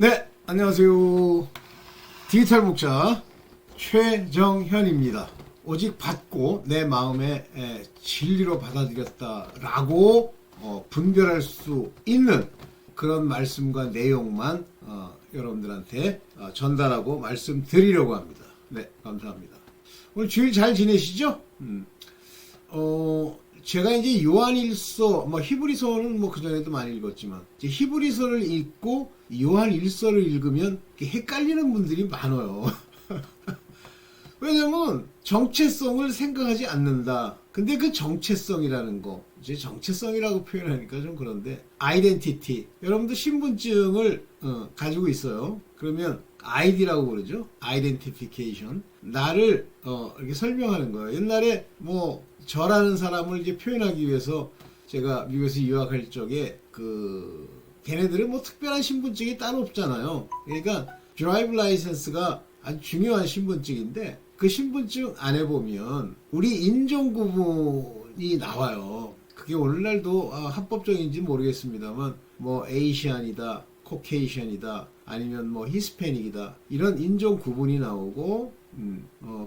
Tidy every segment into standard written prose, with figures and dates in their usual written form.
네, 안녕하세요. 디지털 목자 최정현입니다. 오직 받고 내 마음의 진리로 받아들였다라고 분별할 수 있는 그런 말씀과 내용만 여러분들한테 전달하고 말씀드리려고 합니다. 네, 감사합니다. 오늘 주일 잘 지내시죠? 제가 이제 요한일서, 히브리서는 그전에도 많이 읽었지만, 이제 히브리서를 읽고 요한일서를 읽으면 헷갈리는 분들이 많아요. 왜냐면 정체성을 생각하지 않는다. 근데 그 정체성이라는 거, 이제 정체성이라고 표현하니까 좀 그런데, 아이덴티티. 여러분도 신분증을 가지고 있어요. 그러면 아이디라고 그러죠. 아이덴티피케이션. 나를 이렇게 설명하는 거예요. 옛날에 저라는 사람을 이제 표현하기 위해서 제가 미국에서 유학할 적에 걔네들은 특별한 신분증이 따로 없잖아요. 그러니까 드라이브 라이센스가 아주 중요한 신분증인데 그 신분증 안에 보면 우리 인종 구분이 나와요. 그게 오늘날도 합법적인지 모르겠습습니다만 에이시안이다, 코케이션이다, 아니면 히스패닉이다 이런 인종 구분이 나오고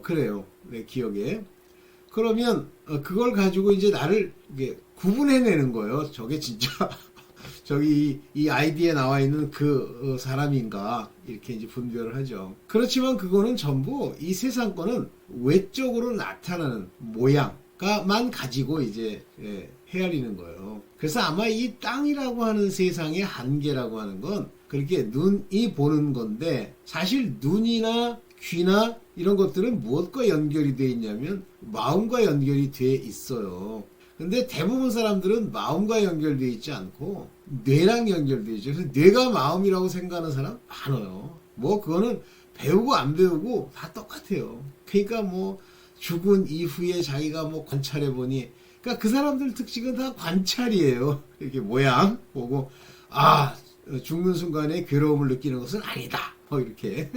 그래요. 내 기억에. 그러면 그걸 가지고 이제 나를 구분해내는 거예요. 저게 진짜 저기 이 아이디에 나와 있는 그 사람인가 이렇게 이제 분별을 하죠. 그렇지만 그거는 전부 이 세상 거는 외적으로 나타나는 모양만 가지고 이제 헤아리는 거예요. 그래서 아마 이 땅이라고 하는 세상의 한계라고 하는 건 그렇게 눈이 보는 건데 사실 눈이나 귀나 이런 것들은 무엇과 연결이 되어 있냐면 마음과 연결이 되어 있어요. 근데 대부분 사람들은 마음과 연결되어 있지 않고 뇌랑 연결되어 있죠. 그래서 뇌가 마음이라고 생각하는 사람 많아요. 그거는 배우고 안 배우고 다 똑같아요. 그러니까 죽은 이후에 자기가 관찰해 보니 그러니까 그 사람들 특징은 다 관찰이에요. 이렇게 모양 보고 죽는 순간에 괴로움을 느끼는 것은 아니다. 이렇게.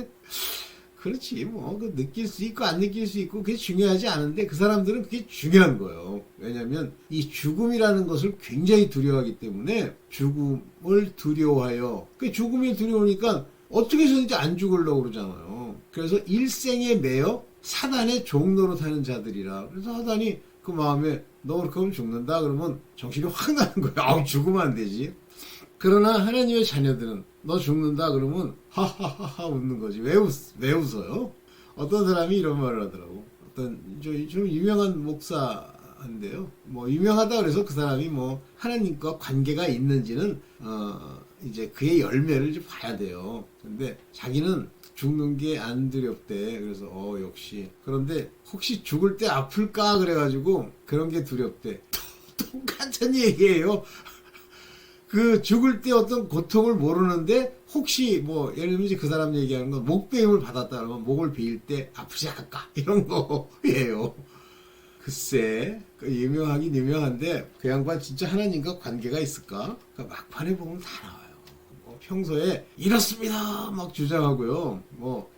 그렇지, 느낄 수 있고, 안 느낄 수 있고, 그게 중요하지 않은데, 그 사람들은 그게 중요한 거예요. 왜냐면, 이 죽음이라는 것을 굉장히 두려워하기 때문에, 죽음을 두려워하여, 그 죽음이 두려우니까, 어떻게 해서든지 안 죽으려고 그러잖아요. 그래서 일생에 매여 사단의 종로로 타는 자들이라. 그래서 사단이 그 마음에, 너 그렇게 하면 죽는다? 그러면 정신이 확 나는 거예요. 죽으면 안 되지. 그러나 하나님의 자녀들은 너 죽는다 그러면 하하하하 웃는 거지. 왜 웃어요? 어떤 사람이 이런 말을 하더라고. 어떤 좀 유명한 목사인데요. 유명하다 그래서 그 사람이 하나님과 관계가 있는지는 이제 그의 열매를 좀 봐야 돼요. 근데 자기는 죽는 게 안 두렵대. 그래서 역시. 그런데 혹시 죽을 때 아플까 그래가지고 그런 게 두렵대. 똑같은 얘기예요. 그 죽을 때 어떤 고통을 모르는데 혹시 예를 들면 이제 그 사람 얘기하는 건 목베임을 받았다 그러면 목을 베일 때 아프지 않을까 이런 거예요. 글쎄 유명하긴 유명한데 그 양반 진짜 하나님과 관계가 있을까? 그러니까 막판에 보면 다 나와요. 평소에 이렇습니다 막 주장하고요.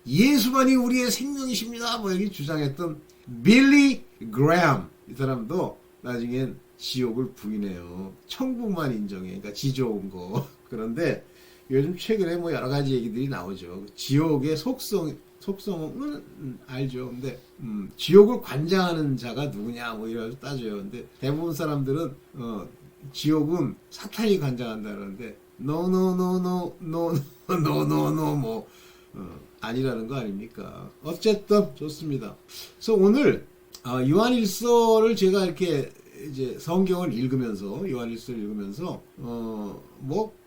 예수만이 우리의 생명이십니다 이렇게 주장했던 빌리 그레엄 이 사람도 나중엔 지옥을 부인해요. 천국만 인정해. 그러니까 지 좋은 거. 그런데 요즘 최근에 여러 가지 얘기들이 나오죠. 지옥의 속성은 알죠. 근데 지옥을 관장하는 자가 누구냐 이래서 따져요. 근데 대부분 사람들은 지옥은 사탄이 관장한다 그러는데 no 아니라는 거 아닙니까? 어쨌든 좋습니다. 그래서 오늘 요한일서를 제가 이렇게 이제 성경을 읽으면서 요한일서를 읽으면서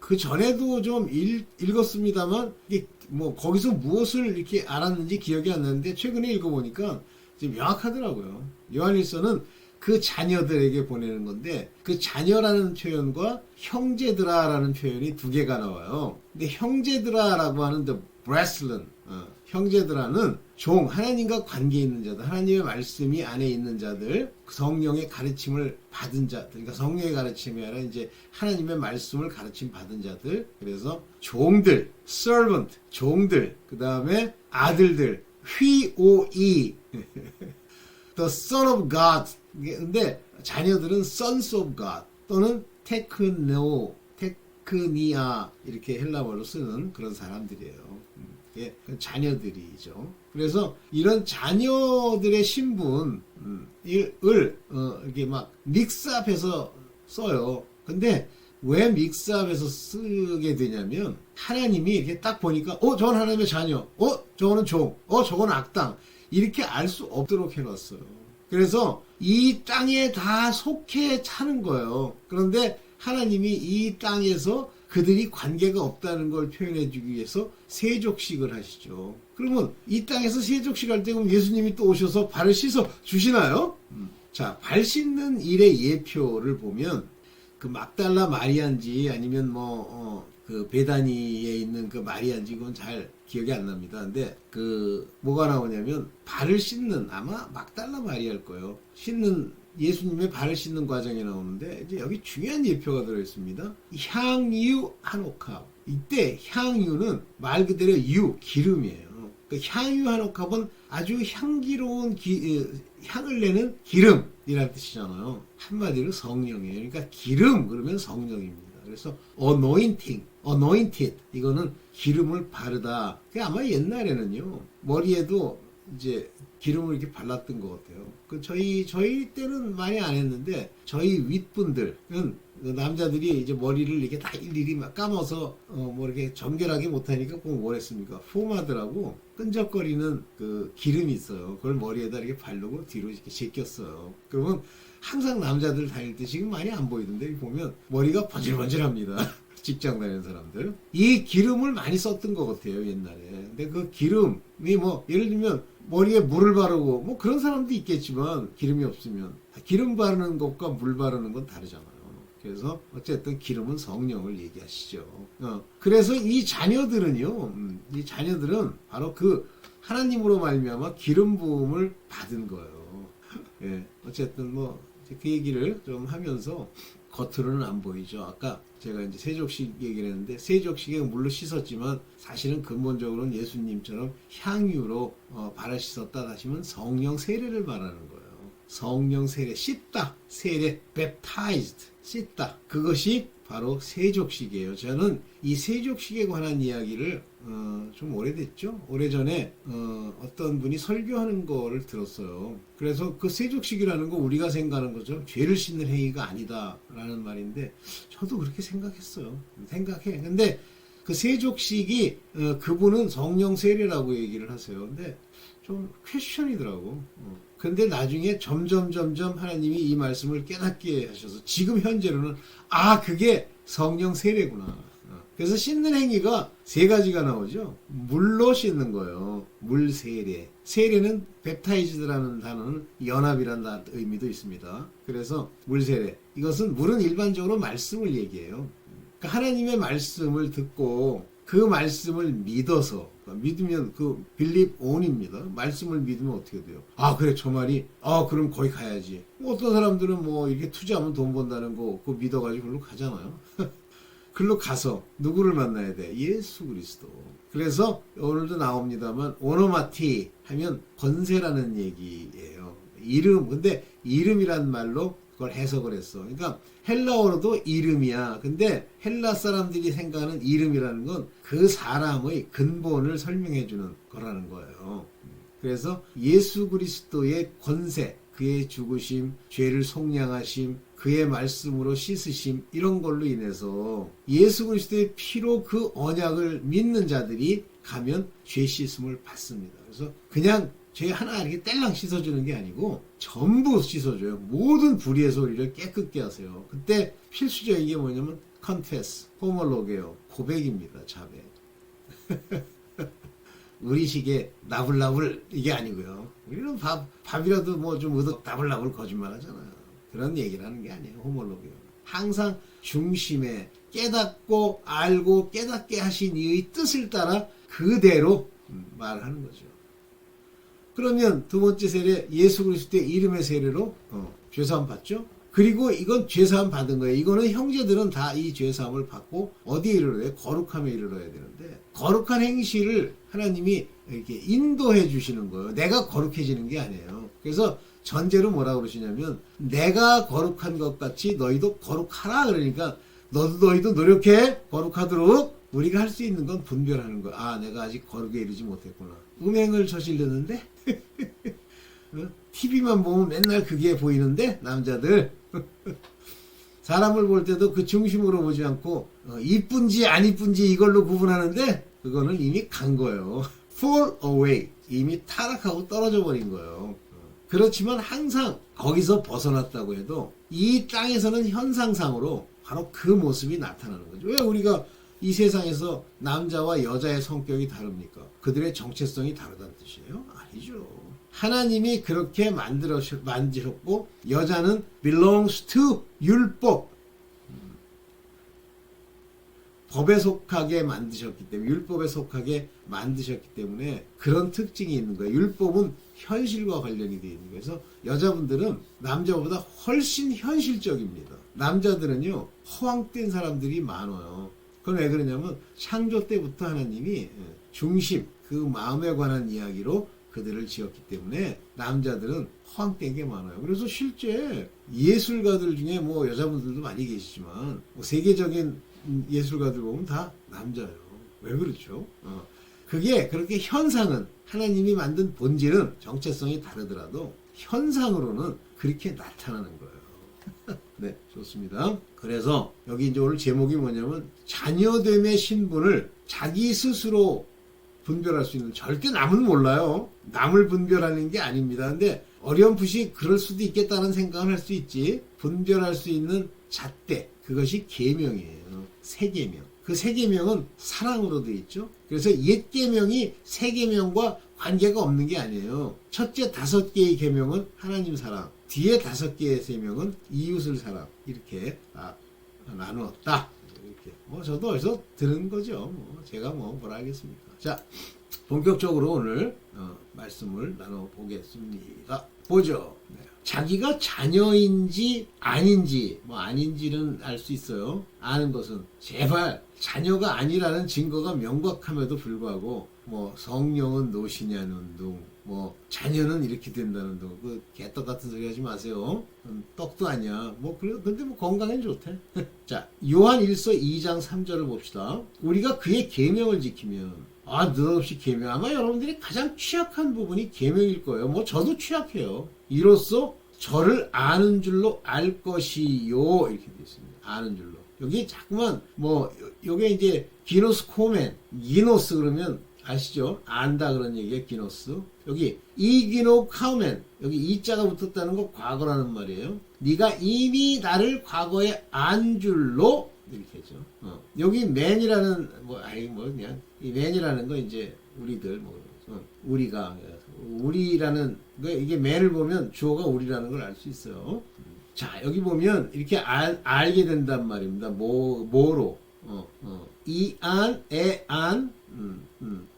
그 전에도 좀 읽었습니다만 이게 거기서 무엇을 이렇게 알았는지 기억이 안 나는데 최근에 읽어보니까 이제 명확하더라고요. 요한일서는 그 자녀들에게 보내는 건데 그 자녀라는 표현과 형제들아라는 표현이 두 개가 나와요. 근데 형제들아라고 하는 the brethren 형제들아는 종, 하나님과 관계 있는 자들, 하나님의 말씀이 안에 있는 자들, 성령의 가르침을 받은 자들, 그러니까 성령의 가르침이 아니라 이제 하나님의 말씀을 가르침 받은 자들, 그래서 종들, servant, 종들, 그 다음에 아들들, 휘오이, the son of God, 근데 자녀들은 sons of God, 또는 테크노, 아크니아 이렇게 헬라어로 쓰는 그런 사람들이에요. 예, 자녀들이죠. 그래서 이런 자녀들의 신분을 이렇게 막 믹스업해서 써요. 근데 왜 믹스업해서 쓰게 되냐면 하나님이 이렇게 딱 보니까 저건 하나님의 자녀, 저거는 종, 저건 악당 이렇게 알 수 없도록 해놨어요. 그래서 이 땅에 다 속해 차는 거예요. 그런데 하나님이 이 땅에서 그들이 관계가 없다는 걸 표현해 주기 위해서 세족식을 하시죠. 그러면 이 땅에서 세족식 할 때 그럼 예수님이 또 오셔서 발을 씻어 주시나요? 자, 발 씻는 일의 예표를 보면 그 막달라 마리아인지 아니면 그 베다니에 있는 그 마리아인지 그건 잘 기억이 안 납니다. 근데 그 뭐가 나오냐면 발을 씻는 아마 막달라 마리아일 거예요. 예수님의 발을 씻는 과정이 나오는데 이제 여기 중요한 예표가 들어 있습니다. 향유 한 옥합. 이때 향유는 말 그대로 기름이에요. 그 향유 한 옥합은 아주 향기로운 향을 내는 기름이라는 뜻이잖아요. 한마디로 성령이에요. 그러니까 기름 그러면 성령입니다. 그래서 anointed 이거는 기름을 바르다. 아마 옛날에는요 머리에도 이제 기름을 이렇게 발랐던 것 같아요. 그 저희 때는 많이 안 했는데 저희 윗분들은 남자들이 이제 머리를 이렇게 다 일일이 막 감아서 뭐 이렇게 정결하게 못하니까 꼭 뭘 했습니까? 포마드라고 끈적거리는 그 기름이 있어요. 그걸 머리에다 이렇게 바르고 뒤로 이렇게 제꼈어요. 그러면 항상 남자들 다닐 때 지금 많이 안 보이던데 보면 머리가 번질번질합니다. 직장 다니는 사람들. 이 기름을 많이 썼던 것 같아요, 옛날에. 근데 그 기름이 예를 들면 머리에 물을 바르고 뭐 그런 사람도 있겠지만 기름이 없으면 기름 바르는 것과 물 바르는 건 다르잖아요. 그래서 어쨌든 기름은 성령을 얘기하시죠. 그래서 이 자녀들은요, 이 자녀들은 바로 그 하나님으로 말미암아 기름 부음을 받은 거예요. 예, 어쨌든 그 얘기를 좀 하면서 겉으로는 안 보이죠. 아까 제가 이제 세족식 얘기를 했는데 세족식에 물로 씻었지만 사실은 근본적으로는 예수님처럼 향유로 발을 씻었다 하시면 성령 세례를 말하는 거예요. 성령 세례, 씻다, 세례, baptized, 씻다. 그것이 바로 세족식이에요. 저는 이 세족식에 관한 이야기를 좀 오래됐죠. 오래전에 어떤 분이 설교하는 거를 들었어요. 그래서 그 세족식이라는 거 우리가 생각하는 것처럼 죄를 씻는 행위가 아니다라는 말인데 저도 그렇게 생각했어요. 근데 그 세족식이 그분은 성령 세례라고 얘기를 하세요. 근데 좀 퀘스천이더라고. 근데 나중에 점점 하나님이 이 말씀을 깨닫게 하셔서 지금 현재로는 그게 성령 세례구나. 그래서 씻는 행위가 세 가지가 나오죠. 물로 씻는 거예요. 물 세례. 세례는 baptized라는 단어는 연합이라는 의미도 있습니다. 그래서 물 세례. 이것은 물은 일반적으로 말씀을 얘기해요. 그러니까 하나님의 말씀을 듣고 그 말씀을 믿어서 믿으면 그 believe on입니다. 말씀을 믿으면 어떻게 돼요? 그래 저 말이 그럼 거기 가야지. 어떤 사람들은 이렇게 투자하면 돈 번다는 거 그거 믿어가지고 글로 가잖아요. 글로 가서 누구를 만나야 돼? 예수 그리스도. 그래서 오늘도 나옵니다만 오노마티 하면 권세라는 얘기예요. 이름. 근데 이름이란 말로 그걸 해석을 했어. 그러니까 헬라어로도 이름이야. 근데 헬라 사람들이 생각하는 이름이라는 건 그 사람의 근본을 설명해 주는 거라는 거예요. 그래서 예수 그리스도의 권세, 그의 죽으심, 죄를 속량하심, 그의 말씀으로 씻으심 이런 걸로 인해서 예수 그리스도의 피로 그 언약을 믿는 자들이 가면 죄 씻음을 받습니다. 그래서 그냥 죄 하나 이렇게 뗄랑 씻어주는 게 아니고 전부 씻어줘요. 모든 불의의 소리를 깨끗게 하세요. 그때 필수적인 게 뭐냐면 confess, 호몰로게요. 고백입니다. 자백. 우리식의 나불나불 이게 아니고요. 우리는 밥이라도 좀 나불나불 거짓말 하잖아요. 그런 얘기를 하는 게 아니에요. 호몰로게요. 항상 중심에 깨닫고 알고 깨닫게 하신 이의 뜻을 따라 그대로 말하는 거죠. 그러면 두 번째 세례 예수 그리스도의 이름의 세례로 죄사함 받죠. 그리고 이건 죄사함 받은 거예요. 이거는 형제들은 다 이 죄사함을 받고 어디에 이르러야? 거룩함에 이르러야 되는데 거룩한 행실을 하나님이 이렇게 인도해 주시는 거예요. 내가 거룩해지는 게 아니에요. 그래서 전제로 뭐라고 그러시냐면 내가 거룩한 것 같이 너희도 거룩하라. 그러니까 너희도 노력해. 거룩하도록. 우리가 할 수 있는 건 분별하는 거야. 아, 내가 아직 거룩에 이르지 못했구나. 음행을 저지르는데? TV만 보면 맨날 그게 보이는데? 남자들. 사람을 볼 때도 그 중심으로 보지 않고 이쁜지 안 이쁜지 이걸로 구분하는데 그거는 이미 간 거예요. fall away. 이미 타락하고 떨어져 버린 거예요. 그렇지만 항상 거기서 벗어났다고 해도 이 땅에서는 현상상으로 바로 그 모습이 나타나는 거죠. 왜 우리가 이 세상에서 남자와 여자의 성격이 다릅니까? 그들의 정체성이 다르다는 뜻이에요? 아니죠. 하나님이 그렇게 만드셨고 여자는 belongs to 율법. 법에 속하게 만드셨기 때문에 율법에 속하게 만드셨기 때문에 그런 특징이 있는 거예요. 율법은 현실과 관련이 되어 있는 거예요. 그래서 여자분들은 남자보다 훨씬 현실적입니다. 남자들은요 허황된 사람들이 많아요. 그건 왜 그러냐면 창조 때부터 하나님이 중심 그 마음에 관한 이야기로 그들을 지었기 때문에 남자들은 허황된 게 많아요. 그래서 실제 예술가들 중에 뭐 여자분들도 많이 계시지만 뭐 세계적인 예술가들 보면 다 남자예요. 왜 그렇죠? 그게 그렇게 현상은 하나님이 만든 본질은 정체성이 다르더라도 현상으로는 그렇게 나타나는 거예요. 네, 좋습니다. 그래서 여기 이제 오늘 제목이 뭐냐면 자녀됨의 신분을 자기 스스로 분별할 수 있는 절대 남은 몰라요. 남을 분별하는 게 아닙니다. 근데 어렴풋이 그럴 수도 있겠다는 생각을 할 수 있지. 분별할 수 있는 잣대 그것이 계명이에요. 세 계명. 그 세 계명은 사랑으로 되어 있죠. 그래서 옛 계명이 세 계명과 관계가 없는 게 아니에요. 첫째 5개의 계명은 하나님 사랑, 뒤에 5개의 계명은 이웃을 사랑. 이렇게 나누었다. 이렇게. 뭐 저도 어디서 들은 거죠. 뭐 제가 뭐라 하겠습니까. 자, 본격적으로 오늘 말씀을 나눠보겠습니다. 보죠. 네. 자기가 자녀인지 아닌지 뭐 아닌지는 알 수 있어요. 아는 것은 제발 자녀가 아니라는 증거가 명확함에도 불구하고 뭐 성령은 노시냐는 둥 뭐 자녀는 이렇게 된다는 둥 그 개떡 같은 소리 하지 마세요. 떡도 아니야. 뭐 근데 뭐 건강엔 좋대. 자, 요한 1서 2장 3절을 봅시다. 우리가 그의 계명을 지키면 느닷없이 계명. 아마 여러분들이 가장 취약한 부분이 계명일 거예요. 뭐 저도 취약해요. 이로써 저를 아는 줄로 알 것이요. 이렇게 되어 있습니다. 아는 줄로. 여기 자꾸만 요게 이제 기노스 코멘, 기노스 그러면 아시죠? 안다 그런 얘기예요. 기노스. 여기 이기노 카우멘. 여기 이자가 붙었다는 거 과거라는 말이에요. 네가 이미 나를 과거에 안 줄로 이렇게 했죠. 여기 맨이라는 그냥 이 맨이라는 거 이제 우리들 우리라는 거 이게 맨을 보면 주어가 우리라는 걸 알 수 있어요. 자, 여기 보면 이렇게 알게 된단 말입니다. 뭐로 이안 에안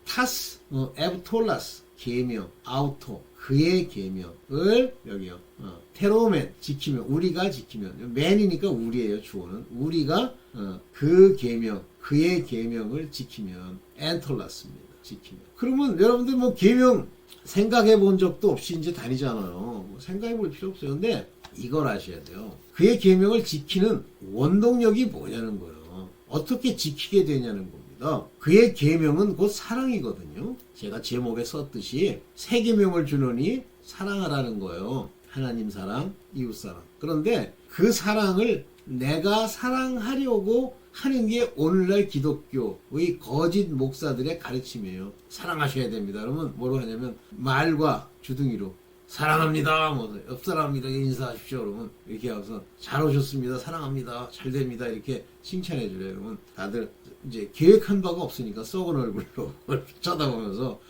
타스 에브톨라스 계명 아우토 그의 계명을 여기요 테로멘 지키면 우리가 지키면 맨이니까 우리예요. 주어는 우리가 그 계명 그의 계명을 지키면 엔톨라스입니다. 지키면. 그러면 여러분들 뭐 계명 생각해 본 적도 없이 이제 다니잖아요. 뭐 생각해 볼 필요 없어요. 근데 이걸 아셔야 돼요. 그의 계명을 지키는 원동력이 뭐냐는 거예요. 어떻게 지키게 되냐는 겁니다. 그의 계명은 곧 사랑이거든요. 제가 제목에 썼듯이 세 계명을 주노니 사랑하라는 거예요. 하나님 사랑, 이웃 사랑. 그런데 그 사랑을 내가 사랑하려고 하는 게 오늘날 기독교의 거짓 목사들의 가르침이에요. 사랑하셔야 됩니다. 그러면 뭐로 하냐면 말과 주둥이로 사랑합니다. 옆 사람입니다. 인사하십시오. 그러면 이렇게 하면서 잘 오셨습니다. 사랑합니다. 잘 됩니다. 이렇게 칭찬해 주래요. 그러면 다들 이제 계획한 바가 없으니까 썩은 얼굴로 쳐다보면서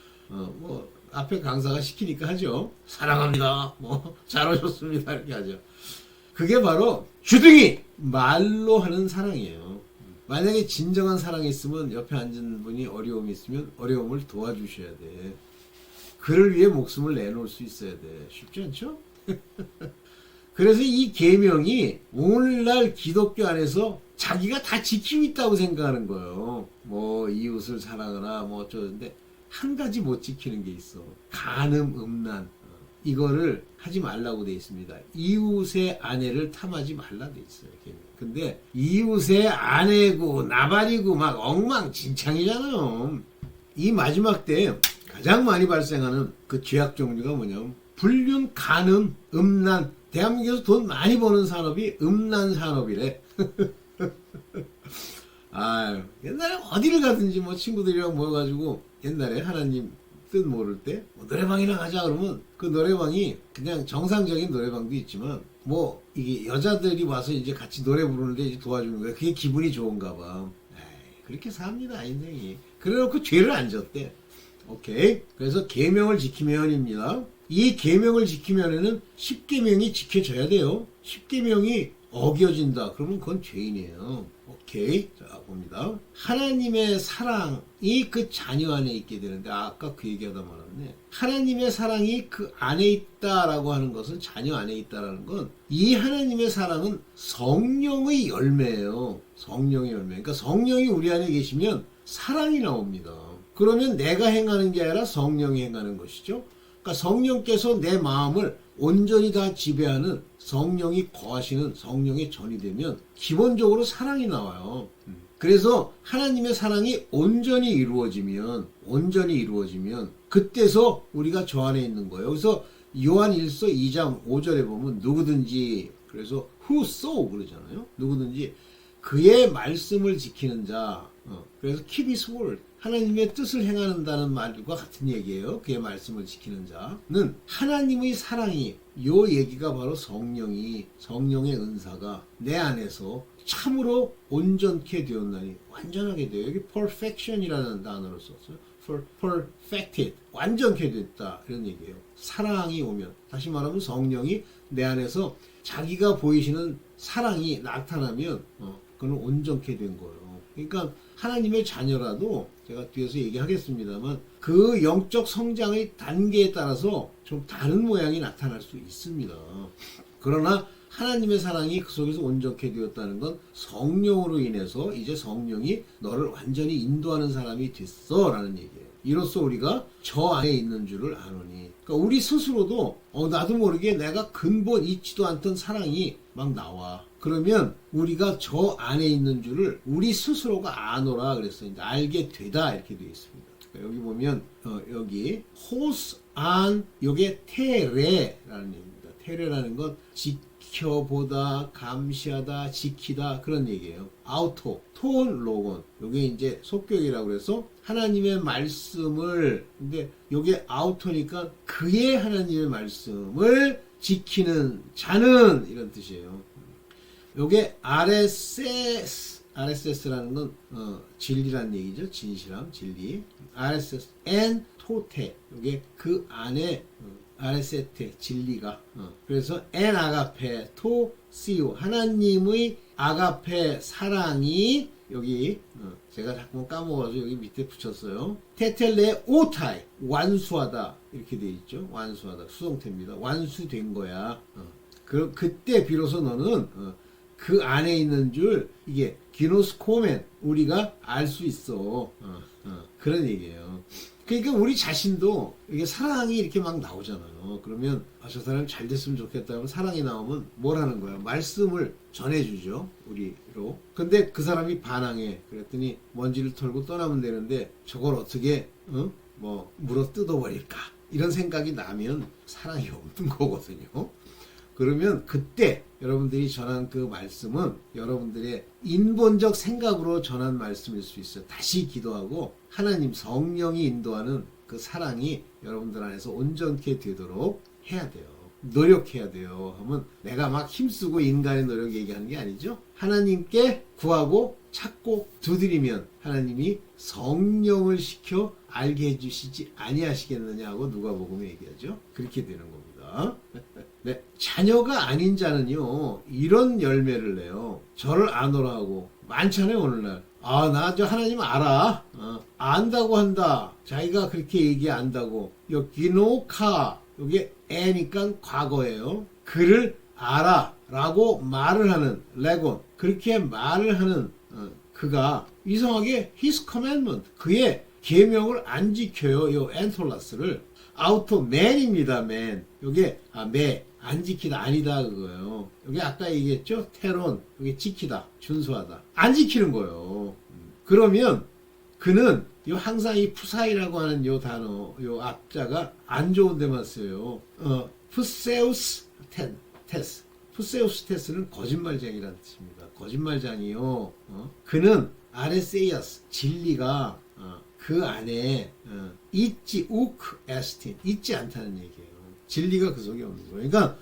앞에 강사가 시키니까 하죠. 사랑합니다. 잘 오셨습니다. 이렇게 하죠. 그게 바로 주둥이 말로 하는 사랑이에요. 만약에 진정한 사랑이 있으면 옆에 앉은 분이 어려움이 있으면 어려움을 도와주셔야 돼. 그를 위해 목숨을 내놓을 수 있어야 돼. 쉽지 않죠? 그래서 이 계명이 오늘날 기독교 안에서 자기가 다 지키고 있다고 생각하는 거예요. 이웃을 사랑하라 어쩌는데 한 가지 못 지키는 게 있어. 간음, 음란. 이거를 하지 말라고 돼 있습니다. 이웃의 아내를 탐하지 말라 돼 있어요. 근데 이웃의 아내고 나발이고 막 엉망진창이잖아요. 이 마지막 때 가장 많이 발생하는 그 죄악 종류가 뭐냐면 불륜, 간음, 음란. 대한민국에서 돈 많이 버는 산업이 음란 산업이래. 아유, 옛날에 어디를 가든지 뭐 친구들이랑 모여가지고 옛날에 하나님 뜻 모를 때 뭐 노래방이나 가자 그러면 그 노래방이 그냥 정상적인 노래방도 있지만 뭐 이게 여자들이 와서 이제 같이 노래 부르는데 이제 도와주는 거야. 그게 기분이 좋은가 봐. 에이, 그렇게 삽니다 인생이. 그래놓고 죄를 안 졌대. 오케이. 그래서 계명을 지키면입니다. 이 계명을 지키면은 10계명이 지켜져야 돼요. 10계명이 어겨진다. 그러면 그건 죄인이에요. 오케이. 자, 봅니다. 하나님의 사랑이 그 자녀 안에 있게 되는데, 아까 그 얘기하다 말았네. 하나님의 사랑이 그 안에 있다라고 하는 것은, 자녀 안에 있다라는 건, 이 하나님의 사랑은 성령의 열매예요. 성령의 열매. 그러니까 성령이 우리 안에 계시면 사랑이 나옵니다. 그러면 내가 행하는 게 아니라 성령이 행하는 것이죠. 그러니까 성령께서 내 마음을 온전히 다 지배하는 성령이 거하시는 성령의 전이 되면 기본적으로 사랑이 나와요. 그래서 하나님의 사랑이 온전히 이루어지면 그때서 우리가 저 안에 있는 거예요. 그래서 요한 1서 2장 5절에 보면 누구든지, 그래서 whoso 그러잖아요. 누구든지 그의 말씀을 지키는 자, 그래서 keep his word, 하나님의 뜻을 행하는다는 말과 같은 얘기예요. 그의 말씀을 지키는 자는 하나님의 사랑이, 요 얘기가 바로 성령의 은사가 내 안에서 참으로 온전케 되었나니, 완전하게 돼요. 여기 perfection이라는 단어를 썼어요. perfected, 완전케 됐다, 이런 얘기예요. 사랑이 오면, 다시 말하면 성령이 내 안에서 자기가 보이시는 사랑이 나타나면 그건 온전케 된 거예요. 그러니까 하나님의 자녀라도 제가 뒤에서 얘기하겠습니다만 그 영적 성장의 단계에 따라서 좀 다른 모양이 나타날 수 있습니다. 그러나 하나님의 사랑이 그 속에서 온전케 되었다는 건 성령으로 인해서 이제 성령이 너를 완전히 인도하는 사람이 됐어 라는 얘기예요. 이로써 우리가 저 안에 있는 줄을 아노니, 그러니까 우리 스스로도 나도 모르게 내가 근본 있지도 않던 사랑이 막 나와. 그러면 우리가 저 안에 있는 줄을 우리 스스로가 아노라 그랬어요. 이제 알게 되다 이렇게 되어 있습니다. 여기 보면 여기 호스 안, 요게 테레라는 얘기입니다. 테레라는 건 지켜보다, 감시하다, 지키다, 그런 얘기예요. 아우토, 톤, 로곤. 요게 이제 속격이라고 그래서 하나님의 말씀을, 근데 요게 아우토니까 그의 하나님의 말씀을 지키는 자는, 이런 뜻이에요. 요게 RSS라는 건 진리란 얘기죠. 진실함, 진리. RSS and 토테, 요게 그 안에 RST, 진리가. 그래서 en 아가페 토 시오, 하나님의 아가페 사랑이, 여기 제가 자꾸 까먹어서 여기 밑에 붙였어요. 테텔레 오타이, 완수하다, 이렇게 돼 있죠. 완수하다, 수동태입니다. 완수된 거야. 그때 비로소 너는 그 안에 있는 줄, 이게 기노스코멘, 우리가 알 수 있어. 그런 얘기예요. 그러니까 우리 자신도 이게 사랑이 이렇게 막 나오잖아요. 그러면 저 사람 잘 됐으면 좋겠다 하면 사랑이 나오면 뭘 하는 거야? 말씀을 전해주죠. 우리로. 근데 그 사람이 반항해. 그랬더니 먼지를 털고 떠나면 되는데 저걸 어떻게 물어 뜯어버릴까? 이런 생각이 나면 사랑이 없는 거거든요. 그러면 그때 여러분들이 전한 그 말씀은 여러분들의 인본적 생각으로 전한 말씀일 수 있어요. 다시 기도하고 하나님 성령이 인도하는 그 사랑이 여러분들 안에서 온전케 되도록 해야 돼요. 노력해야 돼요. 하면 내가 막 힘쓰고 인간의 노력 얘기하는 게 아니죠. 하나님께 구하고 찾고 두드리면 하나님이 성령을 시켜 알게 해주시지 아니하시겠느냐고 누가복음에 얘기하죠. 그렇게 되는 겁니다. 네, 자녀가 아닌 자는요 이런 열매를 내요. 저를 아노라 하고 많잖아요. 오늘날 나 저 하나님 알아, 안다고 한다. 자기가 그렇게 얘기 안다고. 기노카, 요게 애니까 과거예요. 그를 알아 라고 말을 하는 레곤, 그렇게 말을 하는 그가 이상하게 his commandment, 그의 계명을 안 지켜요. 요 엔톨라스를 아우터 맨입니다. 맨. 요게 매 안 지키다 아니다 그거예요. 여기 아까 얘기했죠. 테론 여기 지키다 준수하다 안 지키는 거예요. 그러면 그는 요 항상 이 푸사이라고 하는 요 단어 요 앞자가 안 좋은 데만 써요. 푸세우스 테스 푸세우스 테스는 거짓말쟁이라는 뜻입니다. 거짓말쟁이요. 그는 아레세이아스 진리가 그 안에 있지 우크 에스틴 있지 않다는 얘기예요. 진리가 그 속에 없는 거예요. 그러니까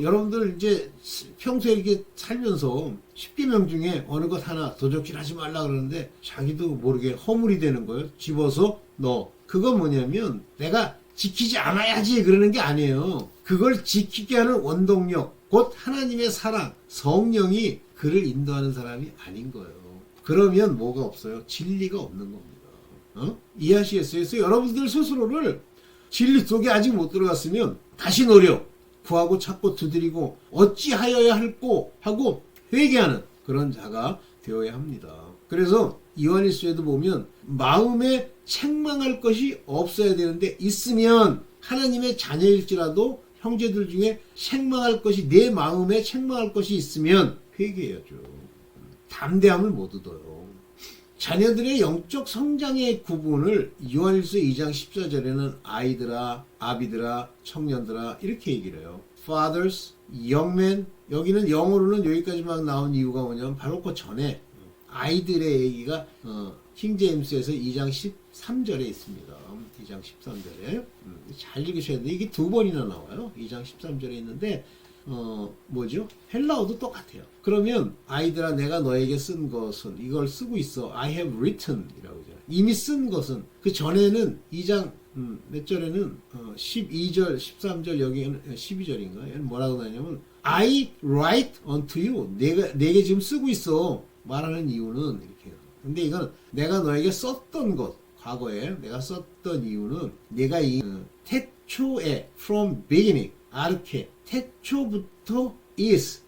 여러분들 이제 평소에 이렇게 살면서 10계명 중에 어느 것 하나 도적질하지 말라 그러는데 자기도 모르게 허물이 되는 거예요. 집어서 넣어. 그건 뭐냐면 내가 지키지 않아야지 그러는 게 아니에요. 그걸 지키게 하는 원동력 곧 하나님의 사랑 성령이 그를 인도하는 사람이 아닌 거예요. 그러면 뭐가 없어요? 진리가 없는 겁니다. 이해하시겠어요? 그래서 여러분들 스스로를 진리 속에 아직 못 들어갔으면 다시 노력 구하고 찾고 두드리고 어찌하여야 할꼬 하고 회개하는 그런 자가 되어야 합니다. 그래서 이완일서에도 보면 마음에 책망할 것이 없어야 되는데 있으면 하나님의 자녀일지라도 형제들 중에 책망할 것이 내 마음에 책망할 것이 있으면 회개해야죠. 담대함을 못 얻어요. 자녀들의 영적 성장의 구분을 요한일서 2장 14절에는 아이들아, 아비들아, 청년들아 이렇게 얘기를 해요. Fathers, young men 여기는 영어로는 여기까지만 나온 이유가 뭐냐면 바로 그 전에 아이들의 얘기가 킹제임스에서 2장 13절에 있습니다. 2장 13절에 잘 읽으셔야 돼요. 이게 두 번이나 나와요. 2장 13절에 있는데 뭐죠? 헬라어도 똑같아요. 그러면 아이들아 내가 너에게 쓴 것은 이걸 쓰고 있어. I have written 이라고 하죠. 이미 쓴 것은 그 전에는 2장 몇 절에는 12절 13절 여기는 12절인가? 얘는 뭐라고 나냐면 I write unto you 내게 지금 쓰고 있어. 말하는 이유는 이렇게 해요. 근데 이건 내가 너에게 썼던 것 과거에 내가 썼던 이유는 내가 이 태초에 from beginning 아르케 태초부터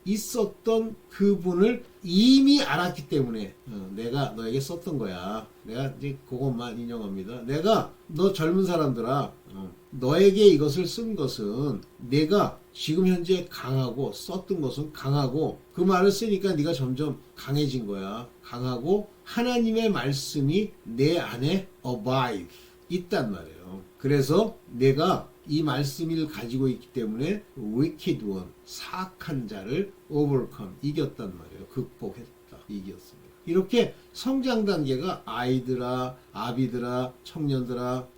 있었던 그분을 이미 알았기 때문에 내가 너에게 썼던 거야. 내가 이제 그것만 인용합니다. 내가 너 젊은 사람들아 너에게 이것을 쓴 것은 내가 지금 현재 강하고 썼던 것은 강하고 그 말을 쓰니까 네가 점점 강해진 거야. 강하고 하나님의 말씀이 내 안에 abide 있단 말이에요. 그래서 내가 이 말씀을 가지고 있기 때문에 wicked one, 사악한 자를 overcome, 이겼단 말이에요. 극복했다, 이겼습니다. 이렇게 성장 단계가 아이들아, 아비들아, 청년들아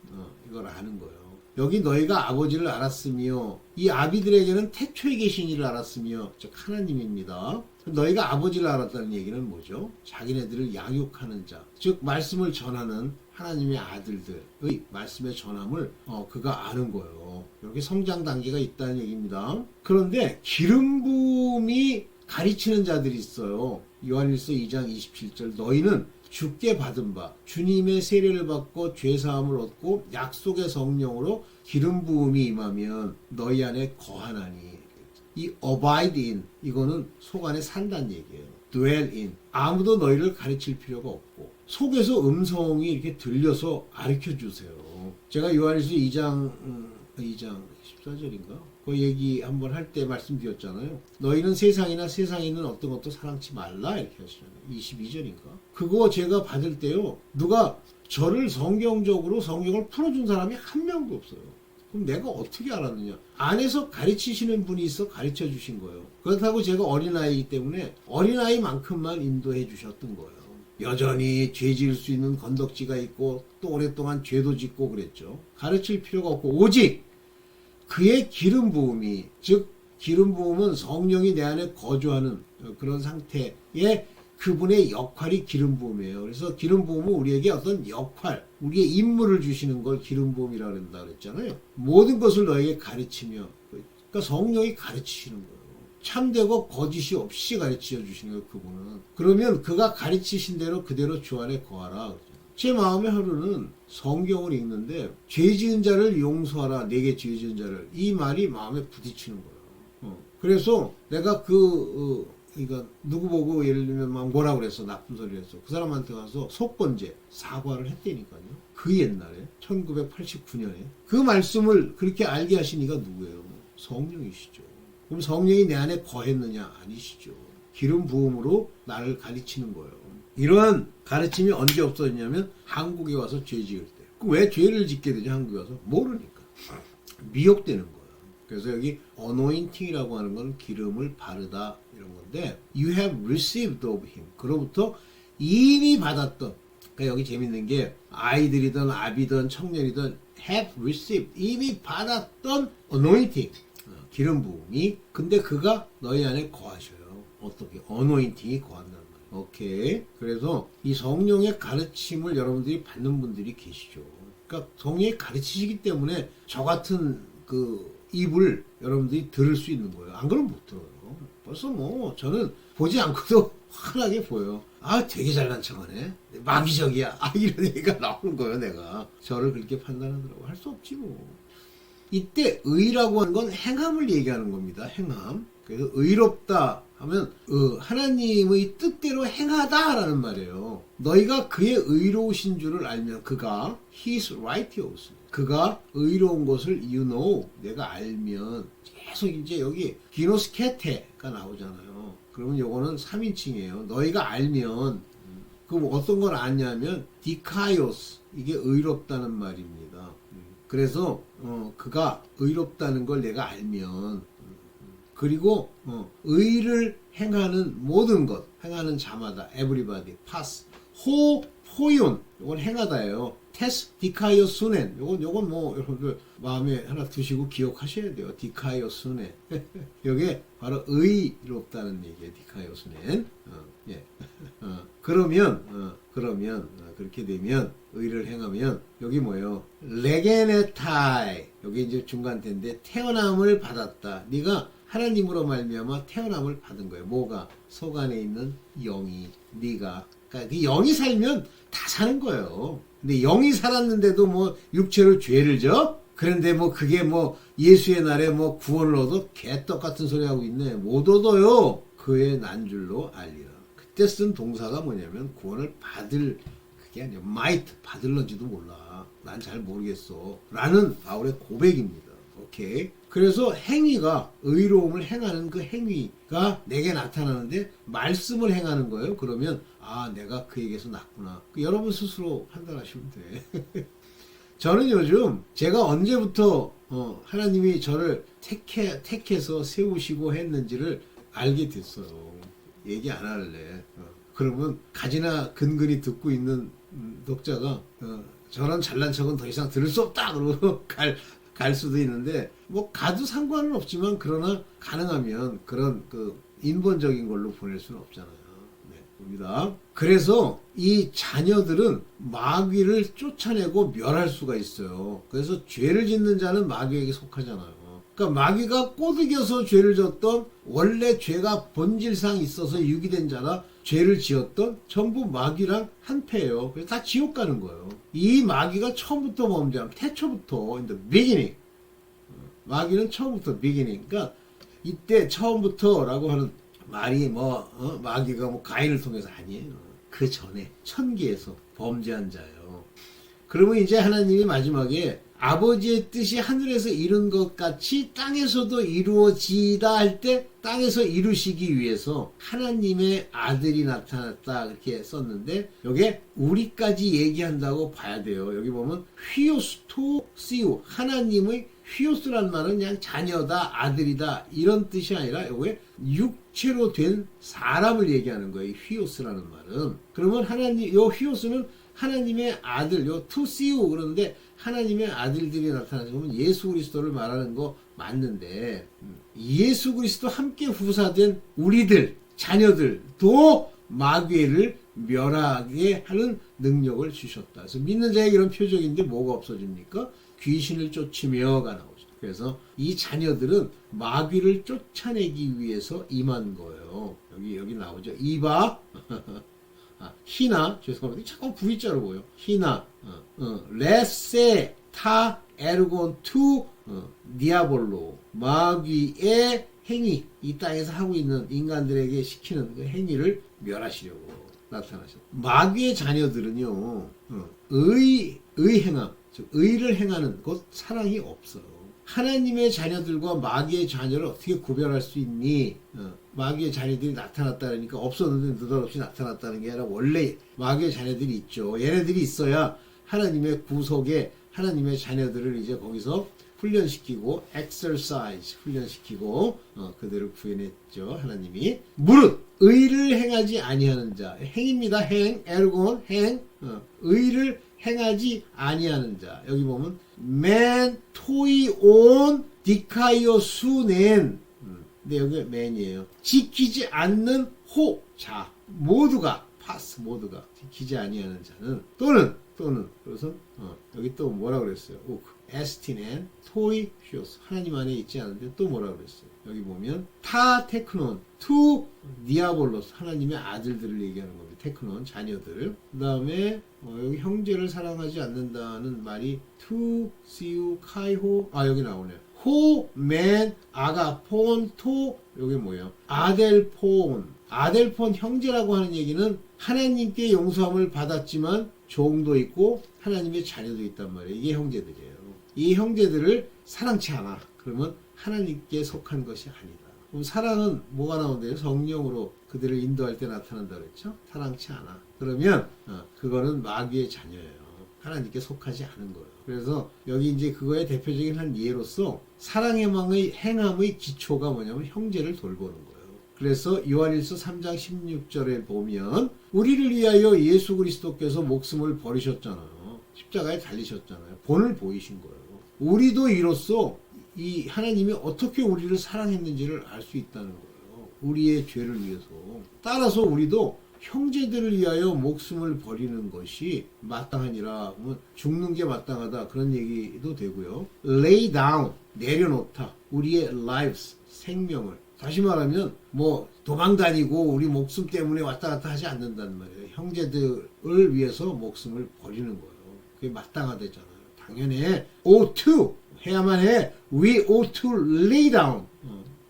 이걸 아는 거예요. 여기 너희가 아버지를 알았으며 이 아비들에게는 태초에 계신 이를 알았으며 즉 하나님입니다. 너희가 아버지를 알았다는 얘기는 뭐죠? 자기네들을 양육하는 자, 즉 말씀을 전하는 하나님의 아들들의 말씀의 전함을 그가 아는 거예요. 이렇게 성장 단계가 있다는 얘기입니다. 그런데 기름 부음이 가르치는 자들이 있어요. 요한일서 2장 27절 너희는 주께 받은 바 주님의 세례를 받고 죄사함을 얻고 약속의 성령으로 기름 부음이 임하면 너희 안에 거하나니 이 abide in 이거는 속 안에 산다는 얘기예요. dwell in 아무도 너희를 가르칠 필요가 없고 속에서 음성이 이렇게 들려서 가르쳐 주세요. 제가 요한일서 2장 14절인가? 그 얘기 한번 할 때 말씀드렸잖아요. 너희는 세상이나 세상에 있는 어떤 것도 사랑치 말라 이렇게 하시잖아요. 22절인가? 그거 제가 받을 때요. 누가 저를 성경적으로 성경을 풀어준 사람이 한 명도 없어요. 그럼 내가 어떻게 알았느냐? 안에서 가르치시는 분이 있어 가르쳐 주신 거예요. 그렇다고 제가 어린아이이기 때문에 어린아이만큼만 인도해 주셨던 거예요. 여전히 죄 지을 수 있는 건덕지가 있고 또 오랫동안 죄도 짓고 그랬죠. 가르칠 필요가 없고 오직 그의 기름 부음이 즉 기름 부음은 성령이 내 안에 거주하는 그런 상태의 그분의 역할이 기름 부음이에요. 그래서 기름 부음은 우리에게 어떤 역할, 우리의 임무를 주시는 걸 기름 부음이라고 한다 그랬잖아요. 모든 것을 너에게 가르치며 그러니까 성령이 가르치시는 거예요. 참되고 거짓이 없이 가르쳐 주시는 거예요. 그분은. 그러면 그가 가르치신 대로 그대로 주 안에 거하라. 제 마음의 하루는 성경을 읽는데 죄 지은 자를 용서하라 내게 죄 지은 자를 이 말이 마음에 부딪히는 거예요. 그래서 내가 그러니까 누구 보고 예를 들면 막 뭐라 그랬어 나쁜 소리를 했어 그 사람한테 가서 속건제 사과를 했다니까요. 그 옛날에 1989년에 그 말씀을 그렇게 알게 하신 이가 누구예요? 성령이시죠. 그럼 성령이 내 안에 거했느냐? 아니시죠. 기름 부음으로 나를 가르치는 거예요. 이러한 가르침이 언제 없어졌냐면 한국에 와서 죄 지을 때. 왜 죄를 짓게 되죠? 한국에 와서? 모르니까. 미혹되는 거예요. 그래서 여기 anointing이라고 하는 건 기름을 바르다 이런 건데 you have received of him. 그로부터 이미 받았던, 그러니까 여기 재밌는 게 아이들이든 아비든 청년이든 have received, 이미 받았던 anointing, 기름 부음이, 근데 그가 너희 안에 거하셔요. 어떻게? anointing이 거한다는 거예요. 오케이. 그래서 이 성령의 가르침을 여러분들이 받는 분들이 계시죠. 그러니까 성령이 가르치시기 때문에 저 같은 그 입을 여러분들이 들을 수 있는 거예요. 안 그러면 못 들어요. 벌써 뭐 저는 보지 않고도 환하게 보여요. 아, 되게 잘난 척하네. 마귀적이야. 아, 이런 얘기가 나오는 거예요. 내가 저를 그렇게 판단하더라고. 할 수 없지 뭐. 이때 의라고 하는 건 행함을 얘기하는 겁니다. 행함. 그래서 의롭다 하면 하나님의 뜻대로 행하다라는 말이에요. 너희가 그의 의로우신 줄을 알면, 그가 He's righteous, 그가 의로운 것을 you know, 내가 알면, 계속 이제 여기 기노스케테가 나오잖아요. 그러면 요거는 3인칭이에요. 너희가 알면, 그럼 어떤 걸 아냐면 디카이오스, 이게 의롭다는 말입니다. 그래서 그가 의롭다는 걸 내가 알면, 그리고 의를 행하는 모든 것, 행하는 자마다, everybody, pass, 포yon, 이건 행하다예요. 테스 디카이오 수넨, 요건 뭐 여러분들 마음에 하나 두시고 기억하셔야 돼요. 디카이오 수넨. 이게 바로 의롭다는 얘기예요. 디카이오 수넨. 예. 그러면 그렇게 되면, 의를 행하면, 여기 뭐예요? 레게네타이, 여기 이제 중간태인데, 태어남을 받았다. 네가 하나님으로 말미암아 태어남을 받은 거예요. 뭐가? 속 안에 있는 영이, 네가. 그러니까 그 영이 살면 다 사는 거예요. 근데 영이 살았는데도 뭐 육체로 죄를 져? 그런데 뭐 그게 뭐 예수의 날에 뭐 구원을 얻어? 개떡 같은 소리 하고 있네. 못 얻어요. 그의 난줄로 알리라. 그때 쓴 동사가 뭐냐면 구원을 받을, 그게 아니야. might, 받을런지도 몰라. 난 잘 모르겠어. 라는 바울의 고백입니다. 오케이. 그래서 행위가, 의로움을 행하는 그 행위가 내게 나타나는데 말씀을 행하는 거예요. 그러면 아, 내가 그에게서 났구나. 여러분 스스로 판단하시면 돼. 저는 요즘 제가 언제부터 하나님이 저를 택해서 세우시고 했는지를 알게 됐어요. 얘기 안 할래. 그러면 가지나 근근히 듣고 있는 독자가 저런 잘난 척은 더 이상 들을 수 없다 그러고 갈 수도 있는데, 뭐 가도 상관은 없지만, 그러나 가능하면 그런 그 인본적인 걸로 보낼 수는 없잖아요. 네, 봅니다. 그래서 이 자녀들은 마귀를 쫓아내고 멸할 수가 있어요. 그래서 죄를 짓는 자는 마귀에게 속하잖아요. 그러니까 마귀가 꼬드겨서 죄를 졌던, 원래 죄가 본질상 있어서 유기된 자라 죄를 지었던, 전부 마귀랑 한패예요. 그래서 다 지옥 가는 거예요. 이 마귀가 처음부터 범죄하면, 태초부터 in the beginning, 마귀는 처음부터 beginning, 그러니까 이때 처음부터라고 하는 말이 마귀가 뭐 가인을 통해서 아니에요. 그 전에 천기에서 범죄한 자예요. 그러면 이제 하나님이 마지막에 아버지의 뜻이 하늘에서 이룬 것 같이 땅에서도 이루어지다 할 때, 땅에서 이루시기 위해서 하나님의 아들이 나타났다 그렇게 썼는데, 요게 우리까지 얘기한다고 봐야 돼요. 여기 보면 휘오스토시오, 하나님의 휘오스란 말은 그냥 자녀다, 아들이다 이런 뜻이 아니라 요게 육체로 된 사람을 얘기하는 거예요. 휘오스라는 말은. 그러면 요 휘오스는 하나님의 아들, 요 투시오 그러는데, 하나님의 아들들이 나타나는 거면 예수 그리스도를 말하는 거 맞는데, 예수 그리스도 함께 후사된 우리들, 자녀들도 마귀를 멸하게 하는 능력을 주셨다. 그래서 믿는 자에게 이런 표적인데 뭐가 없어집니까? 귀신을 쫓으며가 나오죠. 그래서 이 자녀들은 마귀를 쫓아내기 위해서 임한 거예요. 여기 나오죠. 이바, 히나, 죄송합니다. 잠깐 V자로 보여. 히나, 레세, 타, 에르곤, 투, 디아볼로. 마귀의 행위, 이 땅에서 하고 있는 인간들에게 시키는 그 행위를 멸하시려고 나타나셨다. 마귀의 자녀들은요, 의행함, 즉 의를 행하는 곧 사랑이 없어. 하나님의 자녀들과 마귀의 자녀를 어떻게 구별할 수 있니? 마귀의 자녀들이 나타났다 그러니까 없었는데 느닷없이 나타났다는 게 아니라 원래 마귀의 자녀들이 있죠. 얘네들이 있어야 하나님의 구속에 하나님의 자녀들을 이제 거기서 훈련시키고 exercise 훈련시키고 그들을 구해냈죠. 하나님이 무릇 의를 행하지 아니하는 자 행입니다. 행 에르곤 행 의를 행하지 아니하는 자 여기 보면 맨 토이온 디카이오 수넨 근데 여기 맨이에요. 지키지 않는 호 자 모두가 파스 모두가 지키지 아니하는 자는 또는 그래서 여기 또 뭐라 그랬어요? 에스티넨 토이 퓨스 하나님 안에 있지 않은데 또 뭐라 그랬어요? 여기 보면 타 테크논 투 디아볼로스 하나님의 아들들을 얘기하는 겁니다. 테크논 자녀들. 그 다음에 여기 형제를 사랑하지 않는다는 말이 투 시우 카이호 여기 나오네요. 호맨 아가폰 토 여기 뭐예요? 아델폰 형제라고 하는 얘기는 하나님께 용서함을 받았지만 종도 있고 하나님의 자녀도 있단 말이에요. 이게 형제들이에요. 이 형제들을 사랑치 않아. 그러면 하나님께 속한 것이 아니다. 그럼 사랑은 뭐가 나온대요? 성령으로 그들을 인도할 때 나타난다 그랬죠? 사랑치 않아. 그러면 그거는 마귀의 자녀예요. 하나님께 속하지 않은 거예요. 그래서 여기 이제 그거의 대표적인 한 예로서 사랑의 행함의 기초가 뭐냐면 형제를 돌보는 거예요. 그래서 요한일서 3장 16절에 보면 우리를 위하여 예수 그리스도께서 목숨을 버리셨잖아요. 십자가에 달리셨잖아요. 본을 보이신 거예요. 우리도 이로써 이 하나님이 어떻게 우리를 사랑했는지를 알 수 있다는 거예요. 우리의 죄를 위해서. 따라서 우리도 형제들을 위하여 목숨을 버리는 것이 마땅하니라. 죽는 게 마땅하다. 그런 얘기도 되고요. lay down, 내려놓다. 우리의 lives, 생명을. 다시 말하면 도망 다니고 우리 목숨 때문에 왔다 갔다 하지 않는단 말이에요. 형제들을 위해서 목숨을 버리는 거예요. 그게 마땅하대잖아요. 당연히 ought to 해야만 해. We ought to lay down.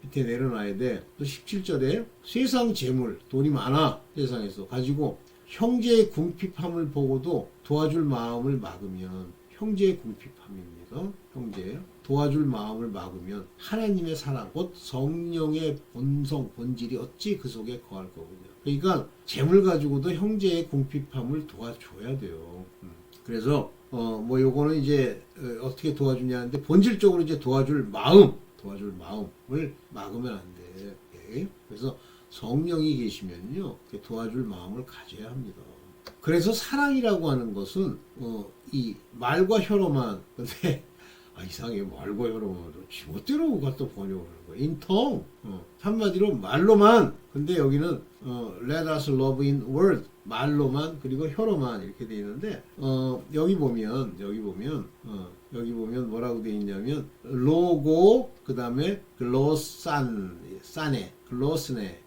밑에 내려놔야 돼. 또 17절에 세상 재물, 돈이 많아. 세상에서 가지고 형제의 궁핍함을 보고도 도와줄 마음을 막으면 형제의 궁핍함입니다. 형제 도와줄 마음을 막으면 하나님의 사랑, 곧 성령의 본질이 어찌 그 속에 거할 거군요. 그러니까 재물 가지고도 형제의 궁핍함을 도와줘야 돼요. 그래서 요거는 이제 어떻게 도와주냐는데 본질적으로 이제 도와줄 마음을 막으면 안 돼. 오케이? 그래서 성령이 계시면요 도와줄 마음을 가져야 합니다. 그래서 사랑이라고 하는 것은 이 말과 혀로만 근데 이상해 말과 혀로만 지멋대로 갖다 번역을 하는 거야. 인통 한마디로 말로만 근데 여기는 let us love in word 말로만 그리고 혀로만 이렇게 돼 있는데 여기 보면 뭐라고 돼 있냐면 로고 그다음에 글로스네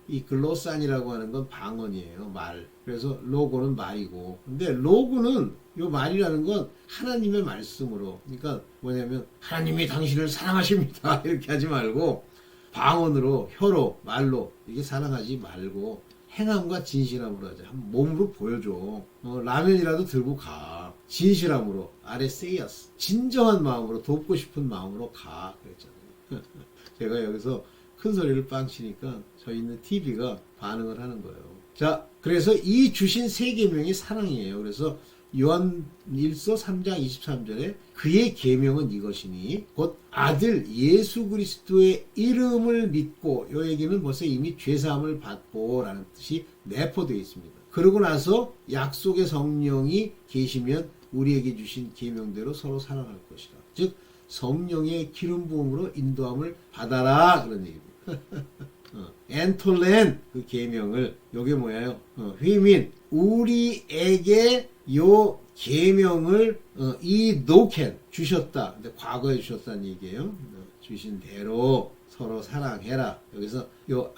이 글로산이라고 하는 건 방언이에요. 말. 그래서 로고는 말이고 근데 로고는 요 말이라는 건 하나님의 말씀으로 그러니까 뭐냐면 하나님이 당신을 사랑하십니다. 이렇게 하지 말고 방언으로 혀로 말로 이게 사랑하지 말고 행함과 진실함으로 하자. 한번 몸으로 보여줘. 라면이라도 들고 가. 진실함으로 아레세이아스 진정한 마음으로 돕고 싶은 마음으로 가 그랬잖아요. 제가 여기서 큰 소리를 빵 치니까 저 있는 TV가 반응을 하는 거예요. 자, 그래서 이 주신 세 계명이 사랑이에요. 그래서 요한일서 3장 23절에 그의 계명은 이것이니 곧 아들 예수 그리스도의 이름을 믿고 요 얘기는 벌써 이미 죄사함을 받고 라는 뜻이 내포되어 있습니다. 그러고 나서 약속의 성령이 계시면 우리에게 주신 계명대로 서로 사랑할 것이다. 즉 성령의 기름 부음으로 인도함을 받아라 그런 얘기입니다. 엔톨렌 그 계명을 요게 뭐예요? 휘민 우리에게 요 계명을 이 노캔 주셨다. 근데 과거에 주셨다는 얘기예요. 주신 대로 서로 사랑해라. 여기서 요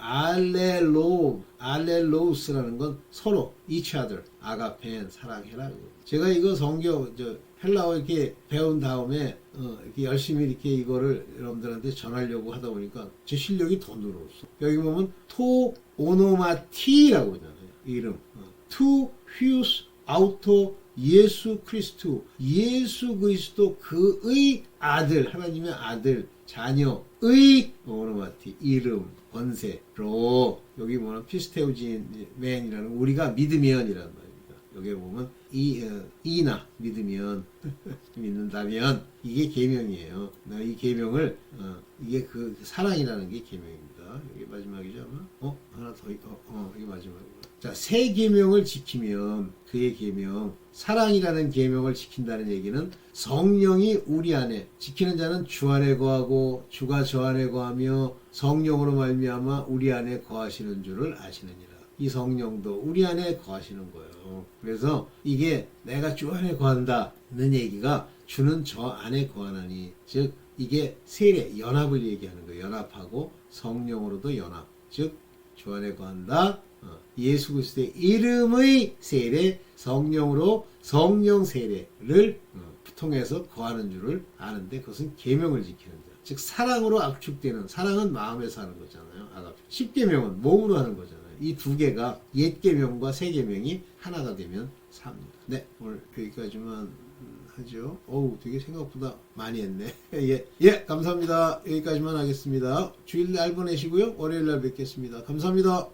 알렐로우스라는 건 서로 each other 아가펜 사랑해라. 제가 이거 성경 헬라어 이렇게 배운 다음에 이렇게 열심히 이렇게 이거를 여러분들한테 전하려고 하다 보니까 제 실력이 더 늘었어. 여기 보면 토 오노마티라고 하잖아요. 이름. 투 휘우스 아우토 예수 그리스도 그의 아들, 하나님의 아들, 자녀의 오노마티, 이름, 권세로, 여기 보면 피스테우지맨이라는, 우리가 믿으면이라는 말입니다. 여기 보면 이나 믿으면 믿는다면, 이게 계명이에요. 이 계명을 이게 그 사랑이라는 게 계명입니다. 여기 마지막이죠 아마. 하나 더 이게 마지막이고. 자, 새 계명을 지키면, 그의 계명, 사랑이라는 계명을 지킨다는 얘기는 성령이 우리 안에, 지키는 자는 주 안에 거하고 주가 저 안에 거하며 성령으로 말미암아 우리 안에 거하시는 줄을 아시느니라. 이 성령도 우리 안에 거하시는 거예요. 그래서 이게 내가 주 안에 거한다는 얘기가 주는 저 안에 거하나니, 즉 이게 세례, 연합을 얘기하는 거예요. 연합하고 성령으로도 연합, 즉 주 안에 거한다. 예수 그리스도의 이름의 세례, 성령으로 성령 세례를 통해서 거하는 줄을 아는데, 그것은 계명을 지키는 자, 즉 사랑으로 압축되는, 사랑은 마음에서 하는 거잖아요. 아가페. 10계명은 몸으로 하는 거잖아요. 이 두 개가 옛 계명과 새 계명이 하나가 되면 삽니다. 네, 오늘 여기까지만 하죠. 어우, 되게 생각보다 많이 했네. 예, 감사합니다. 여기까지만 하겠습니다. 주일 날 보내시고요. 월요일 날 뵙겠습니다. 감사합니다.